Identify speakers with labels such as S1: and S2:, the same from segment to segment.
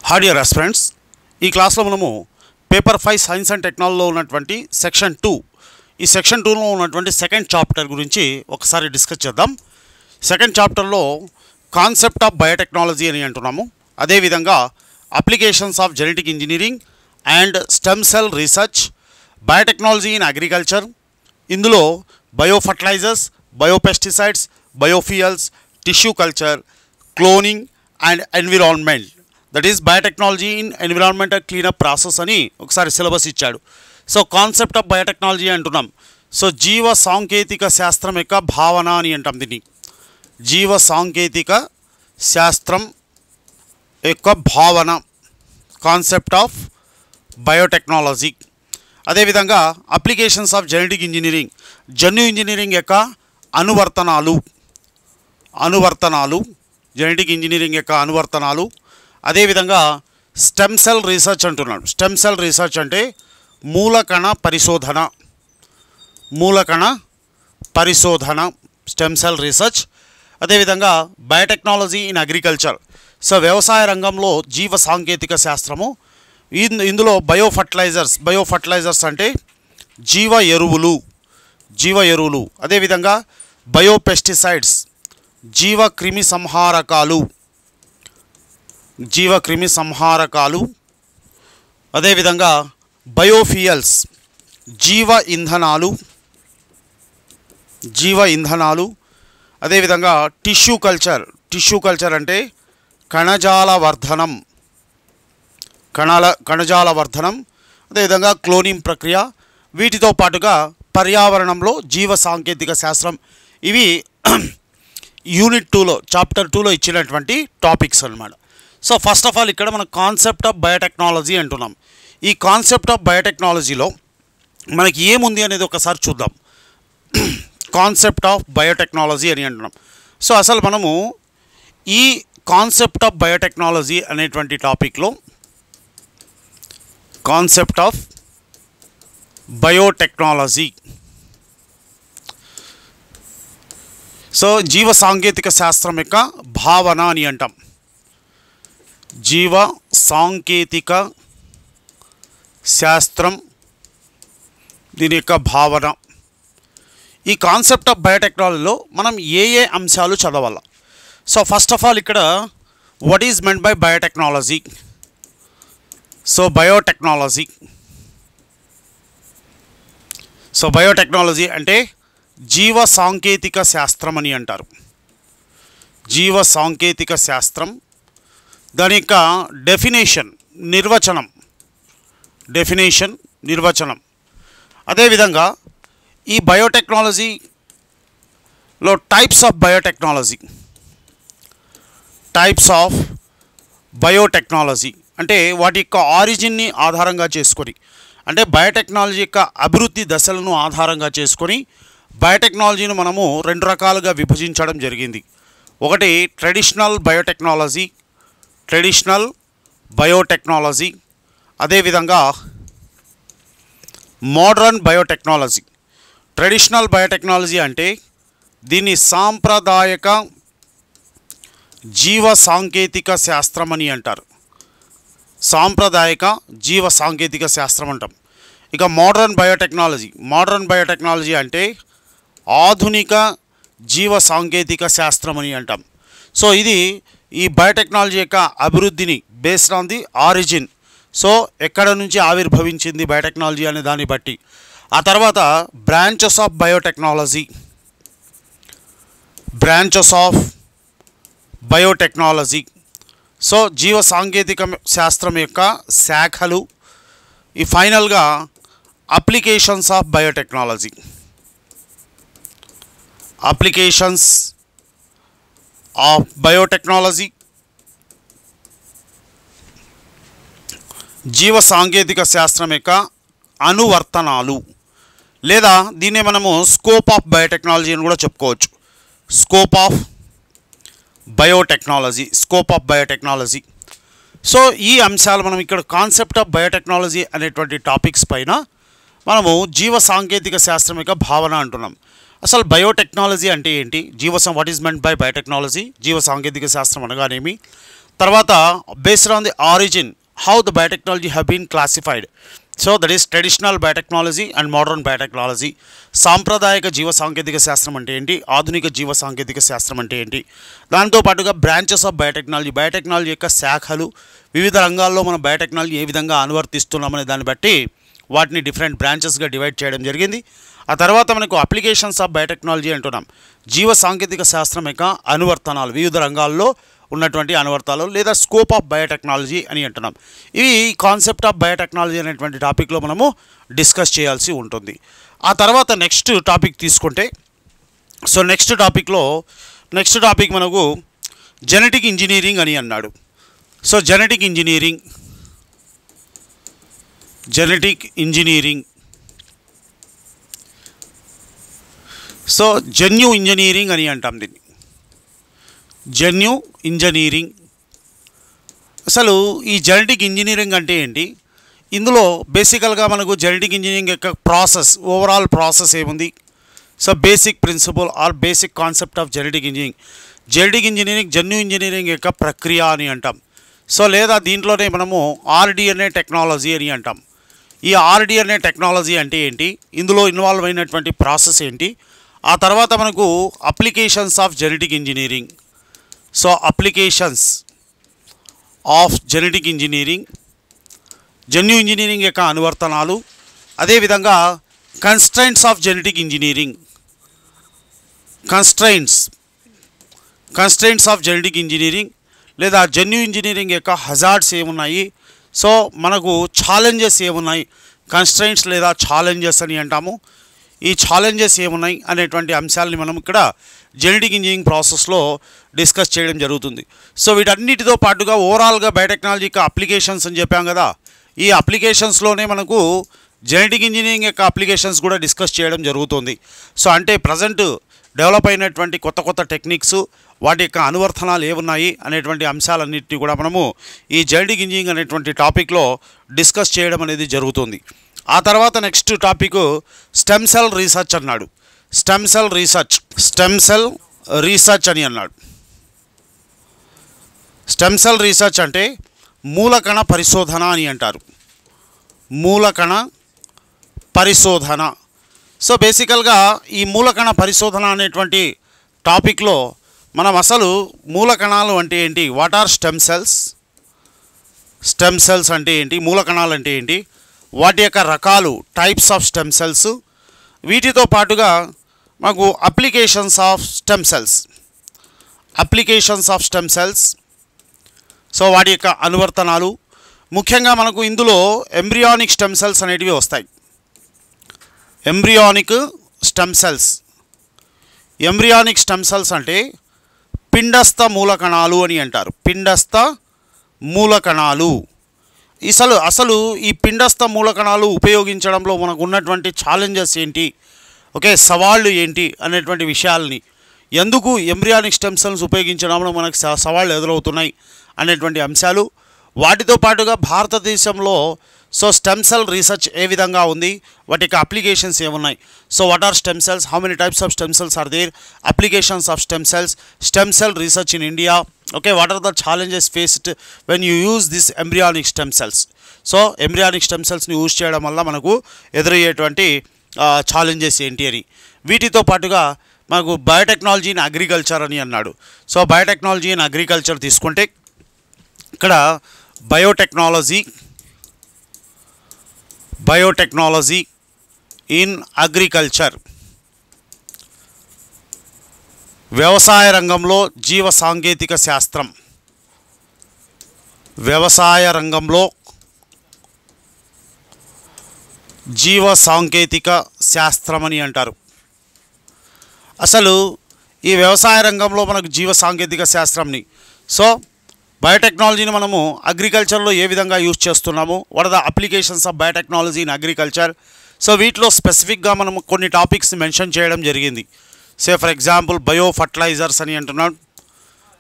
S1: Hi dear aspirants, ఈ క్లాస్లో మనము పేపర్ 5 సైన్స్ అండ్ టెక్నాలజీలో ఉన్నటువంటి సెక్షన్ 2 ఈ సెక్షన్ 2లో ఉన్నటువంటి సెకండ్ చాప్టర్ గురించి ఒకసారి డిస్కస్ చేద్దాం. సెకండ్ చాప్టర్లో కాన్సెప్ట్ ఆఫ్ బయోటెక్నాలజీ అని అంటున్నాము. అదేవిధంగా applications of genetic engineering and stem cell research, biotechnology in agriculture, ఇందులో biofertilisers, biopesticides, biofuels, tissue culture, cloning and environment, that is biotechnology in environmental cleanup process అని ఒకసారి syllabus ఇచ్చాడు. So concept of biotechnology అంటున్నాం. So జీవ సాంకేతిక శాస్త్రం యొక్క భావన అని అంటాం దీన్ని. జీవ సాంకేతిక శాస్త్రం యొక్క భావన, కాన్సెప్ట్ ఆఫ్ బయోటెక్నాలజీ. అదేవిధంగా అప్లికేషన్స్ ఆఫ్ జెనెటిక్ ఇంజనీరింగ్, జన్యు ఇంజనీరింగ్ యొక్క అనువర్తనాలు, జెనెటిక్ ఇంజనీరింగ్ యొక్క అనువర్తనాలు. అదేవిధంగా స్టెమ్ సెల్ రీసెర్చ్ అంటున్నాడు. స్టెమ్ సెల్ రీసెర్చ్ అంటే మూలకణ పరిశోధన, స్టెమ్ సెల్ రీసెర్చ్. అదేవిధంగా బయోటెక్నాలజీ ఇన్ అగ్రికల్చర్, సో వ్యవసాయ రంగంలో జీవ సాంకేతిక శాస్త్రము. ఇందులో బయోఫర్టిలైజర్స్ అంటే జీవ ఎరువులు. అదేవిధంగా బయోపెస్టిసైడ్స్, జీవ క్రిమి సంహారకాలు. అదేవిధంగా బయోఫ్యూయల్స్, జీవ ఇంధనాలు. అదేవిధంగా టిష్యూ కల్చర్ అంటే కణజాల వర్ధనం. అదేవిధంగా క్లోనింగ్ ప్రక్రియ. వీటితో పాటుగా పర్యావరణంలో జీవ సాంకేతిక శాస్త్రం. ఇవి యూనిట్ 2లో చాప్టర్ 2లో ఇచ్చినటువంటి టాపిక్స్ అన్నమాట. సో ఫస్ట్ ఆఫ్ ఆల్ ఇక్కడ మనం కాన్సెప్ట్ ఆఫ్ బయోటెక్నాలజీ అంటున్నాం. ఈ కాన్సెప్ట్ ఆఫ్ బయోటెక్నాలజీలో మనకి ఏముంది అనేది ఒకసారి చూద్దాం. కాన్సెప్ట్ ఆఫ్ బయోటెక్నాలజీ అని అంటున్నాం. సో అసలు మనము ఈ కాన్సెప్ట్ ఆఫ్ బయోటెక్నాలజీ అనేటువంటి టాపిక్లో కాన్సెప్ట్ ఆఫ్ బయోటెక్నాలజీ, సో జీవ సాంకేతిక శాస్త్రం యొక్క భావన అని అంటాం. జీవ సాంకేతిక శాస్త్రం, దీని యొక్క భావన. ఈ కాన్సెప్ట్ ఆఫ్ బయోటెక్నాలజీలో మనం ఏ అంశాలు చదవాలి? సో ఫస్ట్ ఆఫ్ ఆల్ ఇక్కడ what is meant by biotechnology? So biotechnology అంటే జీవ సాంకేతిక శాస్త్రం అని అంటారు. జీవ సాంకేతిక శాస్త్రం, దాని యొక్క నిర్వచనం. అదేవిధంగా ఈ బయోటెక్నాలజీలో టైప్స్ ఆఫ్ బయోటెక్నాలజీ అంటే వాటి యొక్క ఆరిజిన్ని ఆధారంగా చేసుకొని, అంటే బయోటెక్నాలజీ యొక్క అభివృద్ధి దశలను ఆధారంగా చేసుకొని బయోటెక్నాలజీని మనము 2 రకాలుగా విభజించడం జరిగింది. ఒకటి ట్రెడిషనల్ బయోటెక్నాలజీ, అదేవిధంగా మోడర్న్ బయోటెక్నాలజీ. ట్రెడిషనల్ బయోటెక్నాలజీ అంటే దీన్ని సాంప్రదాయక జీవ సాంకేతిక శాస్త్రం అని అంటారు. అంటాం. ఇక మోడర్న్ బయోటెక్నాలజీ అంటే ఆధునిక జీవ సాంకేతిక శాస్త్రం అని అంటాం. సో ఇది ఈ బయోటెక్నాలజీ యొక్క అభివృద్ధిని based on the origin, so ఎక్కడ నుంచి ఆవిర్భవించింది బయోటెక్నాలజీ అనే దాన్ని బట్టి. ఆ తర్వాత బ్రాంచెస్ ఆఫ్ బయోటెక్నాలజీ, సో జీవ సాంకేతిక శాస్త్రం యొక్క శాఖలు. ఈ ఫైనల్గా అప్లికేషన్స్ ఆఫ్ బయోటెక్నాలజీ, జీవ సాంకేతిక శాస్త్రం యొక్క అనువర్తనాలు, లేదా దీన్నే మనము స్కోప్ ఆఫ్ బయోటెక్నాలజీ అని కూడా చెప్పుకోవచ్చు. Scope of biotechnology. సో ఈ అంశాలు మనం ఇక్కడ కాన్సెప్ట్ ఆఫ్ బయోటెక్నాలజీ అనేటువంటి టాపిక్స్ పైన మనము జీవ సాంకేతిక శాస్త్రం యొక్క భావన అంటున్నాం. అసలు బయోటెక్నాలజీ అంటే ఏంటి? What is meant by biotechnology? జీవ సాంకేతిక శాస్త్రం అనగానేమి? తర్వాత based on the origin how the biotechnology have been classified. So that is traditional biotechnology and modern biotechnology. సాంప్రదాయక జీవ సాంకేతిక శాస్త్రం అంటే ఏంటి, ఆధునిక జీవ సాంకేతిక శాస్త్రం అంటే ఏంటి, దాంతోపాటుగా బ్రాంచెస్ ఆఫ్ బయోటెక్నాలజీ, బయోటెక్నాలజీ యొక్క శాఖలు, వివిధ రంగాల్లో మనం బయోటెక్నాలజీ ఏ విధంగా అనువర్తిస్తున్నామనే దాన్ని బట్టి వాటిని డిఫరెంట్ బ్రాంచెస్గా డివైడ్ చేయడం జరిగింది. ఆ తర్వాత మనకు అప్లికేషన్స్ ఆఫ్ బయోటెక్నాలజీ అంటున్నాం. జీవ సాంకేతిక శాస్త్రం యొక్క అనువర్తనాలు, వివిధ రంగాల్లో ఉన్నటువంటి అనువర్తనాలు లేదా స్కోప్ ఆఫ్ బయోటెక్నాలజీ అని అంటున్నాం. ఇవి కాన్సెప్ట్ ఆఫ్ బయోటెక్నాలజీ అనేటువంటి టాపిక్లో మనము డిస్కస్ చేయాల్సి ఉంటుంది. ఆ తర్వాత నెక్స్ట్ టాపిక్ తీసుకుంటే, సో నెక్స్ట్ టాపిక్ మనకు జెనెటిక్ ఇంజనీరింగ్ అని అన్నాడు. సో జెనెటిక్ ఇంజనీరింగ్, సో జన్యు ఇంజనీరింగ్ అని అంటాం దీన్ని. జన్యు ఇంజనీరింగ్. అసలు ఈ జెనెటిక్ ఇంజనీరింగ్ అంటే ఏంటి, ఇందులో బేసికల్గా మనకు జెనెటిక్ ఇంజనీరింగ్ యొక్క ప్రాసెస్, ఓవరాల్ ప్రాసెస్ ఏముంది, so basic principle or basic concept of genetic engineering జన్యు ఇంజనీరింగ్ యొక్క ప్రక్రియ అని అంటాం. సో లేదా దీంట్లోనే మనము ఆర్డిఎన్ఏ టెక్నాలజీ అని అంటాం. ఈ ఆర్డిఎన్ఏ టెక్నాలజీ అంటే ఏంటి, ఇందులో ఇన్వాల్వ్ అయినటువంటి ప్రాసెస్ ఏంటి, ఆ తర్వాత మనకు applications of genetic engineering. So applications of genetic engineering, జన్యు ఇంజనీరింగ్ యొక్క అనువర్తనాలు, అదేవిధంగా constraints of genetic engineering, constraints of genetic engineering లేదా జన్యు ఇంజనీరింగ్ యొక్క హజార్డ్స్ ఏమున్నాయి, సో మనకు ఛాలెంజెస్ ఏమున్నాయి, కన్స్ట్రైంట్స్ లేదా ఛాలెంజెస్ అని అంటాము. ఈ ఛాలెంజెస్ ఏమున్నాయి అనేటువంటి అంశాలని మనం ఇక్కడ జెనెటిక్ ఇంజనీరింగ్ ప్రాసెస్లో డిస్కస్ చేయడం జరుగుతుంది. సో వీటన్నిటితో పాటుగా ఓవరాల్గా బయోటెక్నాలజీ యొక్క అప్లికేషన్స్ అని చెప్పాం కదా, ఈ అప్లికేషన్స్లోనే మనకు జెనెటిక్ ఇంజనీరింగ్ యొక్క అప్లికేషన్స్ కూడా డిస్కస్ చేయడం జరుగుతుంది. సో అంటే ప్రజెంట్ డెవలప్ అయినటువంటి కొత్త టెక్నిక్స్, వాటి యొక్క అనువర్తనాలు ఏమున్నాయి అనేటువంటి అంశాలన్నింటినీ కూడా మనము ఈ జెనెటిక్ ఇంజనీరింగ్ అనేటువంటి టాపిక్లో డిస్కస్ చేయడం అనేది జరుగుతుంది. ఆ తర్వాత next topic stem cell research అన్నాడు. స్టెమ్ సెల్ రీసెర్చ్ అని అన్నాడు. స్టెమ్ సెల్ రీసెర్చ్ అంటే మూలకణ పరిశోధన అని అంటారు. మూలకణ పరిశోధన. సో బేసికల్గా ఈ మూలకణ పరిశోధన అనేటువంటి టాపిక్లో మనం అసలు మూలకణాలు అంటే ఏంటి, వాట్ ఆర్ స్టెమ్ సెల్స్ అంటే ఏంటి, మూలకణాలు అంటే ఏంటి, వాటి యొక్క రకాలు, టైప్స్ ఆఫ్ స్టెమ్ సెల్స్, వీటితో పాటుగా మాకు applications of stem cells, so వాటి యొక్క అనువర్తనాలు. ముఖ్యంగా మనకు ఇందులో ఎంబ్రియానిక్ స్టెమ్ సెల్స్ అనేటివి వస్తాయి. ఎంబ్రియానిక్ స్టెమ్ సెల్స్ అంటే పిండస్థ మూలకణాలు అని అంటారు. పిండస్థ మూలకణాలు. అసలు ఈ పిండస్థ మూలకణాలు ఉపయోగించడంలో మనకు ఉన్నటువంటి ఛాలెంజెస్ ఏంటి, ఓకే, సవాళ్ళు ఏంటి అనేటువంటి విషయాల్ని, ఎందుకు ఎంబ్రియానిక్ స్టెమ్ సెల్స్ ఉపయోగించడంలో మనకు సవాళ్ళు ఎదురవుతున్నాయి అనేటువంటి అంశాలు, వాటితో పాటుగా భారతదేశంలో సో స్టెమ్ సెల్ రీసెర్చ్ ఏ విధంగా ఉంది, వాటి యొక్క అప్లికేషన్స్ ఏమున్నాయి, so what are stem cells, how many types of stem cells are there, applications of stem cell research in India, okay, what are the challenges faced when you use this embryonic stem cells. So embryonic stem సెల్స్ని use చేయడం వల్ల మనకు ఎదురయ్యేటువంటి challenges ఏంటి అని. వీటితో పాటుగా మనకు biotechnology in agriculture అని అన్నాడు. సో బయోటెక్నాలజీ ఇన్ అగ్రికల్చర్ తీసుకుంటే ఇక్కడ బయోటెక్నాలజీ ఇన్ అగ్రికల్చర్, వ్యవసాయ రంగంలో జీవ సాంకేతిక శాస్త్రం, వ్యవసాయ రంగంలో జీవ సాంకేతిక శాస్త్రం అని అంటారు. అసలు ఈ వ్యవసాయ రంగంలో మనకు జీవ సాంకేతిక శాస్త్రంని, సో బయోటెక్నాలజీని మనము అగ్రికల్చర్లో ఏ విధంగా యూజ్ చేస్తున్నాము, what are the applications of biotechnology in agriculture. So వీటిలో స్పెసిఫిక్గా మనము కొన్ని టాపిక్స్ మెన్షన్ చేయడం జరిగింది. Say for example bio fertilizers అని అంటున్నాడు.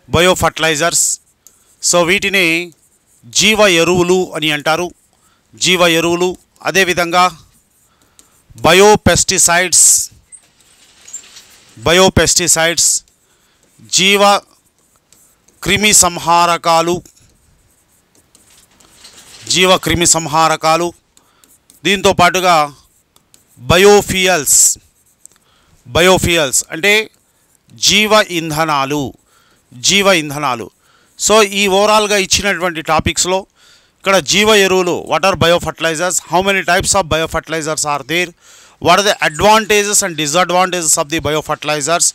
S1: బయో ఫర్టిలైజర్స్, సో వీటిని జీవ ఎరువులు అని అంటారు. జీవ ఎరువులు. అదేవిధంగా బయోపెస్టిసైడ్స్ జీవ క్రిమి సంహారకాలు, జీవ క్రిమి సంహారకాలు, దీంతో పాటుగా బయోఫ్యూయల్స్ అంటే జీవ ఇంధనాలు. సో ఈ ఓవరాల్గా ఇచ్చినటువంటి టాపిక్స్లో ఇక్కడ జీవ ఎరువులు, what are biofertilisers, how many types of biofertilisers are there, what are the advantages and disadvantages of the biofertilisers,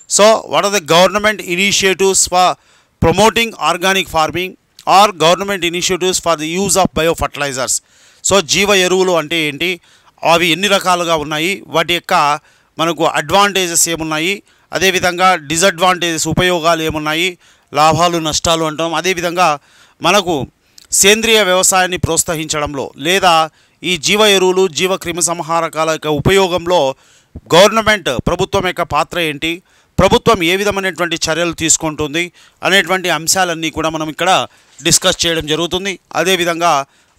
S1: so what are the government initiatives for promoting organic farming or government initiatives for the use of biofertilisers. So జీవ ఎరువులు అంటే ఏంటి, అవి ఎన్ని రకాలుగా ఉన్నాయి, వాటి యొక్క మనకు అడ్వాంటేజెస్ ఏమున్నాయి, అదేవిధంగా డిసడ్వాంటేజెస్ ఉపయోగాలు ఏమున్నాయి, లాభాలు నష్టాలు అంటాం. అదేవిధంగా మనకు సేంద్రియ వ్యవసాయాన్ని ప్రోత్సహించడంలో లేదా ఈ జీవ ఎరువులు, జీవ క్రిమి సంహారకాల యొక్క ఉపయోగంలో ప్రభుత్వం యొక్క పాత్ర ఏంటి, ప్రభుత్వం ఏ విధమైనటువంటి చర్యలు తీసుకుంటుంది అనేటువంటి అంశాలన్నీ కూడా మనం ఇక్కడ డిస్కస్ చేయడం జరుగుతుంది. అదేవిధంగా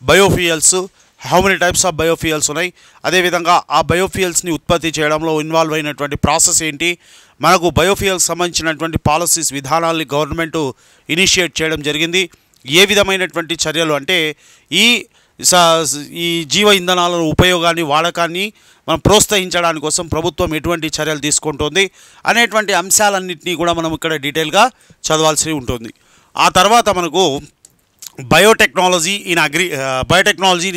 S1: biofuels, how many types of biofuels ఉన్నాయి, అదేవిధంగా ఆ బయోఫ్యూయల్స్ని ఉత్పత్తి చేయడంలో ఇన్వాల్వ్ అయినటువంటి ప్రాసెస్ ఏంటి, మనకు బయోఫ్యూయల్స్ సంబంధించినటువంటి పాలసీస్, విధానాల్ని గవర్నమెంట్ ఇనిషియేట్ చేయడం జరిగింది. ఏ విధమైనటువంటి చర్యలు అంటే ఈ జీవ ఇంధనాల ఉపయోగాన్ని, వాడకాన్ని మనం ప్రోత్సహించడానికి కోసం ప్రభుత్వం ఎటువంటి చర్యలు తీసుకుంటుంది అనేటువంటి అంశాలన్నింటినీ కూడా మనం ఇక్కడ డీటెయిల్గా చదవాల్సి ఉంటుంది. ఆ తర్వాత మనకు బయోటెక్నాలజీ ఇన్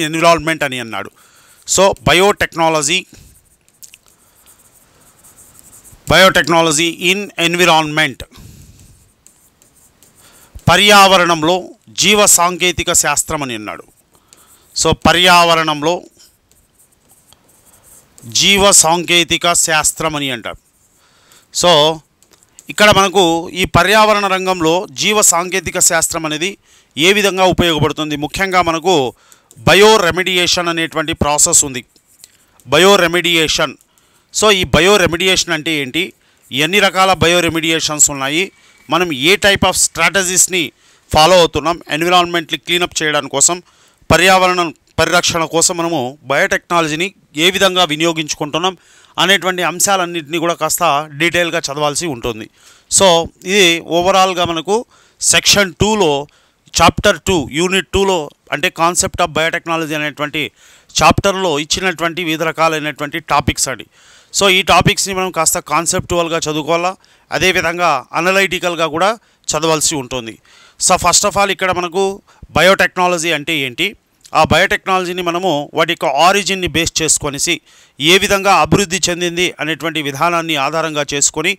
S1: ఎన్విరాన్మెంట్ అని అన్నాడు. సో బయోటెక్నాలజీ ఇన్ ఎన్విరాన్మెంట్, పర్యావరణంలో జీవ సాంకేతిక శాస్త్రం అని అన్నాడు. సో పర్యావరణంలో జీవ సాంకేతిక శాస్త్రం అని అంటారు. సో ఇక్కడ మనకు ఈ పర్యావరణ రంగంలో జీవ సాంకేతిక శాస్త్రం అనేది ఏ విధంగా ఉపయోగపడుతుంది, ముఖ్యంగా మనకు బయోరెమిడియేషన్ అనేటువంటి ప్రాసెస్ ఉంది. బయోరెమిడియేషన్, సో ఈ బయోరెమిడియేషన్ అంటే ఏంటి, ఎన్ని రకాల బయోరెమిడియేషన్స్ ఉన్నాయి, మనం ఏ టైప్ ఆఫ్ స్ట్రాటజీస్ని ఫాలో అవుతున్నాం ఎన్విరాన్మెంట్ని క్లీనప్ చేయడానికి కోసం, పర్యావరణ పరిరక్షణ కోసం మనము బయోటెక్నాలజీని ఏ విధంగా వినియోగించుకుంటున్నాం అనేటువంటి అంశాలన్నింటినీ కూడా కాస్త డీటెయిల్గా చదవాల్సి ఉంటుంది. సో ఇది ఓవరాల్గా మనకు సెక్షన్ 2లో చాప్టర్ 2 యూనిట్ 2లో అంటే కాన్సెప్ట్ ఆఫ్ బయోటెక్నాలజీ అనేటువంటి చాప్టర్లో ఇచ్చినటువంటి వివిధ రకాలైనటువంటి టాపిక్స్ అండి. సో ఈ టాపిక్స్ని మనం కాస్త కాన్సెప్టువల్గా చదువుకోవాలా, అదేవిధంగా అనలైటికల్గా కూడా చదవాల్సి ఉంటుంది. సో ఫస్ట్ ఆఫ్ ఆల్ ఇక్కడ మనకు బయోటెక్నాలజీ అంటే ఏంటి, ఆ బయోటెక్నాలజీని మనము వాటి యొక్క ఆరిజిన్ని బేస్ చేసుకొనేసి ఏ విధంగా అభివృద్ధి చెందింది అనేటువంటి విధానాన్ని ఆధారంగా చేసుకొని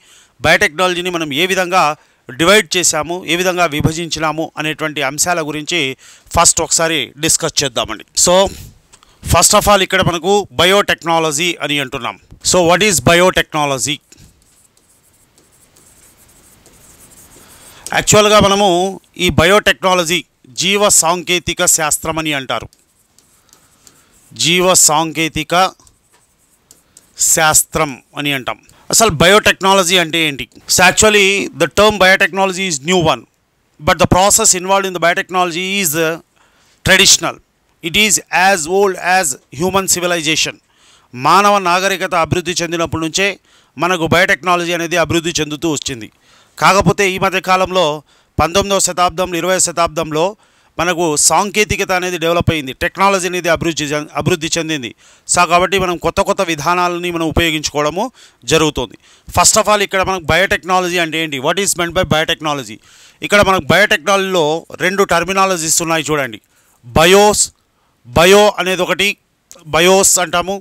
S1: బయోటెక్నాలజీని మనం ఏ విధంగా డివైడ్ చేశాము, ఏ విధంగా విభజించినాము అనేటువంటి అంశాల గురించి ఫస్ట్ ఒకసారి డిస్కస్ చేద్దామండి. సో ఫస్ట్ ఆఫ్ ఆల్ ఇక్కడ మనకు బయోటెక్నాలజీ అని అంటున్నాం. So what is biotechnology? యాక్చువల్గా మనము ఈ బయోటెక్నాలజీ జీవ సాంకేతిక శాస్త్రం అని అంటారు. జీవ సాంకేతిక శాస్త్రం అని అంటాం. అసలు బయోటెక్నాలజీ అంటే ఏంటి? So actually the term biotechnology is new one, but the process involved in the biotechnology is traditional. It is as old as human civilisation. మానవ నాగరికత అభివృద్ధి చెందినప్పటి నుంచే మనకు బయోటెక్నాలజీ అనేది అభివృద్ధి చెందుతూ వచ్చింది. కాకపోతే ఈ మధ్య కాలంలో 19వ శతాబ్దంలో 20వ శతాబ్దంలో మనకు సాంకేతికత అనేది డెవలప్ అయింది, టెక్నాలజీ అనేది అభివృద్ధి చెందింది. సో కాబట్టి మనం కొత్త విధానాలని మనం ఉపయోగించుకోవడము జరుగుతుంది. ఫస్ట్ ఆఫ్ ఆల్ ఇక్కడ మనకు బయోటెక్నాలజీ అంటే ఏంటి, what is meant by biotechnology? ఇక్కడ మనకు బయోటెక్నాలజీలో 2 టర్మినాలజీస్ ఉన్నాయి చూడండి. బయో అనేది ఒకటి, బయోస్ అంటాము,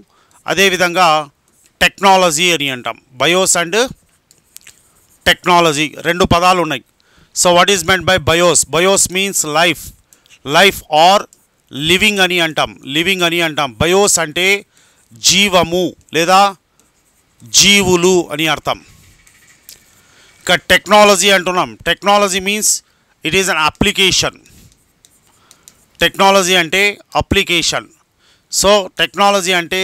S1: అదేవిధంగా టెక్నాలజీ అని అంటాం. బయోస్ అండ్ టెక్నాలజీ 2 పదాలు ఉన్నాయి. So what is meant by bios means life or living అని అంటాం. బయోస్ అంటే జీవము లేదా జీవులు అని అర్థం. ఇక టెక్నాలజీ అంటున్నాం. Technology means it is an application. Technology అంటే అప్లికేషన్. సో టెక్నాలజీ అంటే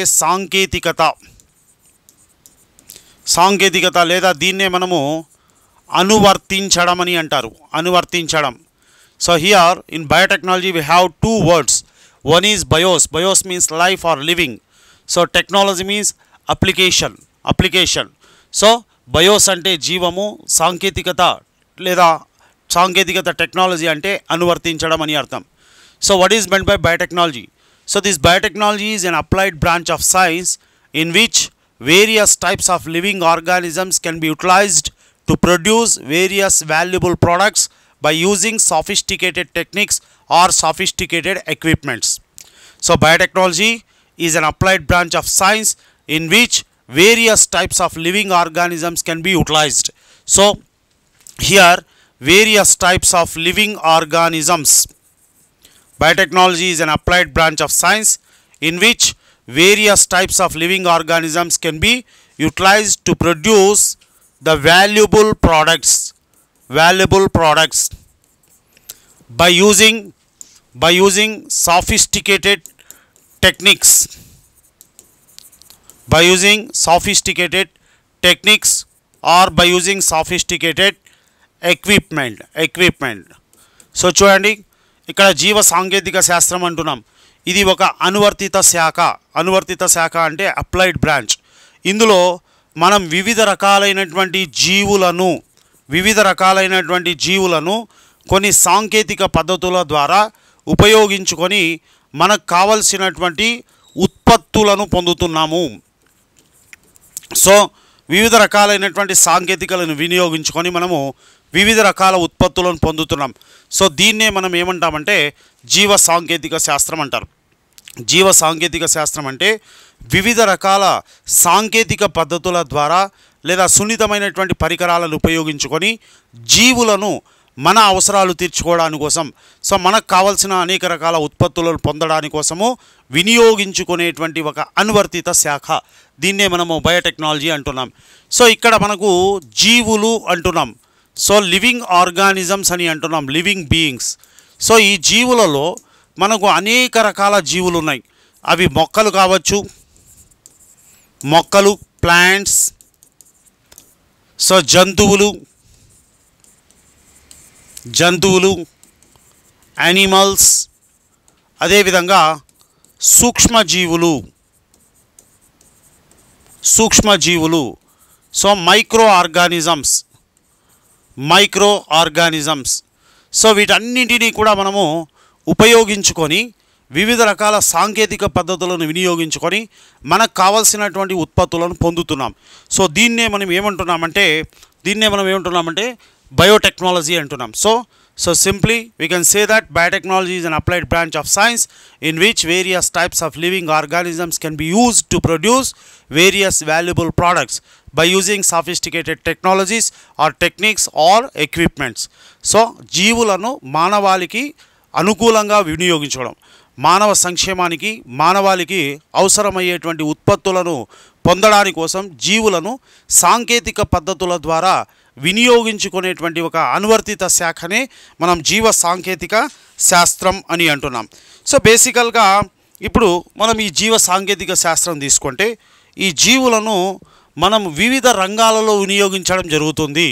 S1: సాంకేతికత లేదా దీన్నే మనము అనువర్తించడం అని అంటారు. అనువర్తించడం. So here in biotechnology we have 2 words. One is bios means life or living. So technology means application. So bios అంటే జీవము, సాంకేతికత టెక్నాలజీ అంటే అనువర్తించడం అని అర్థం. So what is meant by biotechnology? So this biotechnology is an applied branch of science in which various types of living organisms can be utilized to produce various valuable products by using sophisticated techniques or sophisticated equipments. So biotechnology is an applied branch of science in which various types of living organisms can be utilized. So here various types of living organisms. Biotechnology is an applied branch of science in which various types of living organisms can be utilized to produce the valuable products by using sophisticated techniques or by using sophisticated equipment. So చూడండి, ఇక్కడ జీవ సాంకేతిక శాస్త్రం అంటున్నాం. ఇది ఒక అనువర్తిత శాఖ అంటే అప్లైడ్ బ్రాంచ్. ఇందులో మనం వివిధ రకాలైనటువంటి జీవులను కొన్ని సాంకేతిక పద్ధతుల ద్వారా ఉపయోగించుకొని మనకు కావలసినటువంటి ఉత్పత్తులను పొందుతున్నాము. సో వివిధ రకాలైనటువంటి సాంకేతికలను వినియోగించుకొని మనము వివిధ రకాల ఉత్పత్తులను పొందుతున్నాం. సో దీన్నే మనం ఏమంటామంటే జీవ సాంకేతిక శాస్త్రం అంటారు. జీవ సాంకేతిక శాస్త్రం అంటే వివిధ రకాల సాంకేతిక పద్ధతుల ద్వారా లేదా సున్నితమైనటువంటి పరికరాలను ఉపయోగించుకొని జీవులను మన అవసరాలు తీర్చుకోవడానికి కోసం, సో మనకు కావాల్సిన అనేక రకాల ఉత్పత్తులను పొందడానికి కోసము వినియోగించుకునేటువంటి ఒక అనువర్తిత శాఖ. దీన్నే మనము బయోటెక్నాలజీ అంటున్నాం. సో ఇక్కడ మనకు జీవులు అంటున్నాం. సో లివింగ్ ఆర్గానిజమ్స్ అని అంటున్నాం, లివింగ్ బీయింగ్స్. సో ఈ జీవులలో మనకు అనేక రకాల జీవులు ఉన్నాయి. అవి మొక్కలు కావచ్చు, ప్లాంట్స్, సో జంతువులు, యానిమల్స్, అదేవిధంగా సూక్ష్మజీవులు. So micro organisms. సో వీటన్నింటినీ కూడా మనము ఉపయోగించుకొని వివిధ రకాల సాంకేతిక పద్ధతులను వినియోగించుకొని మనకు కావాల్సినటువంటి ఉత్పత్తులను పొందుతున్నాం. సో దీన్నే మనం ఏమంటున్నామంటే బయోటెక్నాలజీ అంటున్నాం. So simply we can say that biotechnology is an applied branch of science in which various types of living organisms can be used to produce various valuable products by using sophisticated technologies or techniques or equipments. So జీవులను మానవాళికి అనుకూలంగా వినియోగించడం, మానవ సంక్షేమానికి మానవాళికి అవసరమయ్యేటువంటి ఉత్పత్తులను పొందడానికి కోసం జీవులను సాంకేతిక పద్ధతుల ద్వారా వినియోగించుకునేటువంటి ఒక అనువర్తిత శాఖనే మనం జీవ సాంకేతిక శాస్త్రం అని అంటున్నాం. సో బేసికల్గా ఇప్పుడు మనం ఈ జీవ సాంకేతిక శాస్త్రం తీసుకుంటే ఈ జీవులను మనం వివిధ రంగాలలో వినియోగించడం జరుగుతుంది.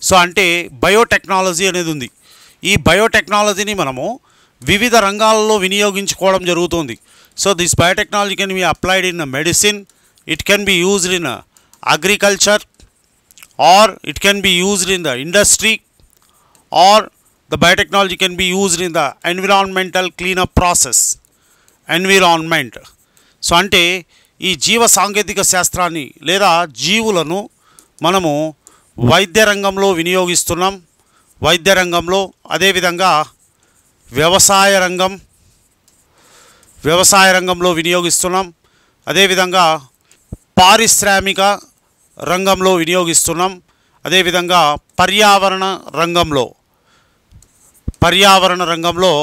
S1: సో అంటే బయోటెక్నాలజీ అనేది ఉంది. ఈ బయోటెక్నాలజీని మనము వివిధ రంగాలలో వినియోగించుకోవడం జరుగుతుంది. So this biotechnology can be applied in medicine, it can be used in agriculture, or it can be used in the industry, or the biotechnology can be used in the environmental cleanup process. So అంటే ఈ జీవ సాంకేతిక శాస్త్రాన్ని లేదా జీవులను మనము వైద్య రంగంలో వినియోగిస్తున్నాం. అదేవిధంగా వ్యవసాయ రంగంలో వినియోగిస్తున్నాం. అదేవిధంగా పారిశ్రామిక రంగంలో వినియోగిస్తున్నాం. అదేవిధంగా పర్యావరణ రంగంలో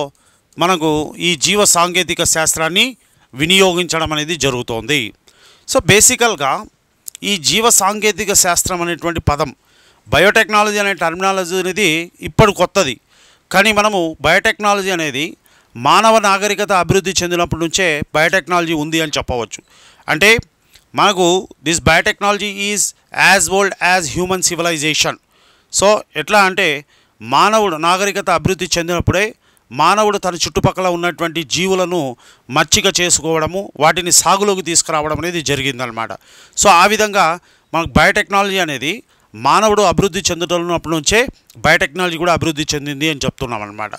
S1: మనకు ఈ జీవ సాంకేతిక శాస్త్రాన్ని వినియోగించడం అనేది జరుగుతోంది. సో బేసికల్గా ఈ జీవ సాంకేతిక శాస్త్రం అనేటువంటి పదం, బయోటెక్నాలజీ అనే టర్మినాలజీ అనేది ఇప్పుడు కొత్తది. కానీ మనము బయోటెక్నాలజీ అనేది మానవ నాగరికత అభివృద్ధి చెందినప్పటి నుంచే బయోటెక్నాలజీ ఉంది అని చెప్పవచ్చు. అంటే మనకు this biotechnology is as old as human civilisation. So ఎట్లా అంటే మానవుడు నాగరికత అభివృద్ధి చెందినప్పుడే మానవుడు తన చుట్టుపక్కల ఉన్నటువంటి జీవులను మచ్చిక చేసుకోవడము, వాటిని సాగులోకి తీసుకురావడం అనేది జరిగిందనమాట. సో ఆ విధంగా మనకు బయోటెక్నాలజీ అనేది మానవుడు అభివృద్ధి చెందుతున్నప్పటి నుంచే బయోటెక్నాలజీ కూడా అభివృద్ధి చెందింది అని చెప్తున్నాం అన్నమాట.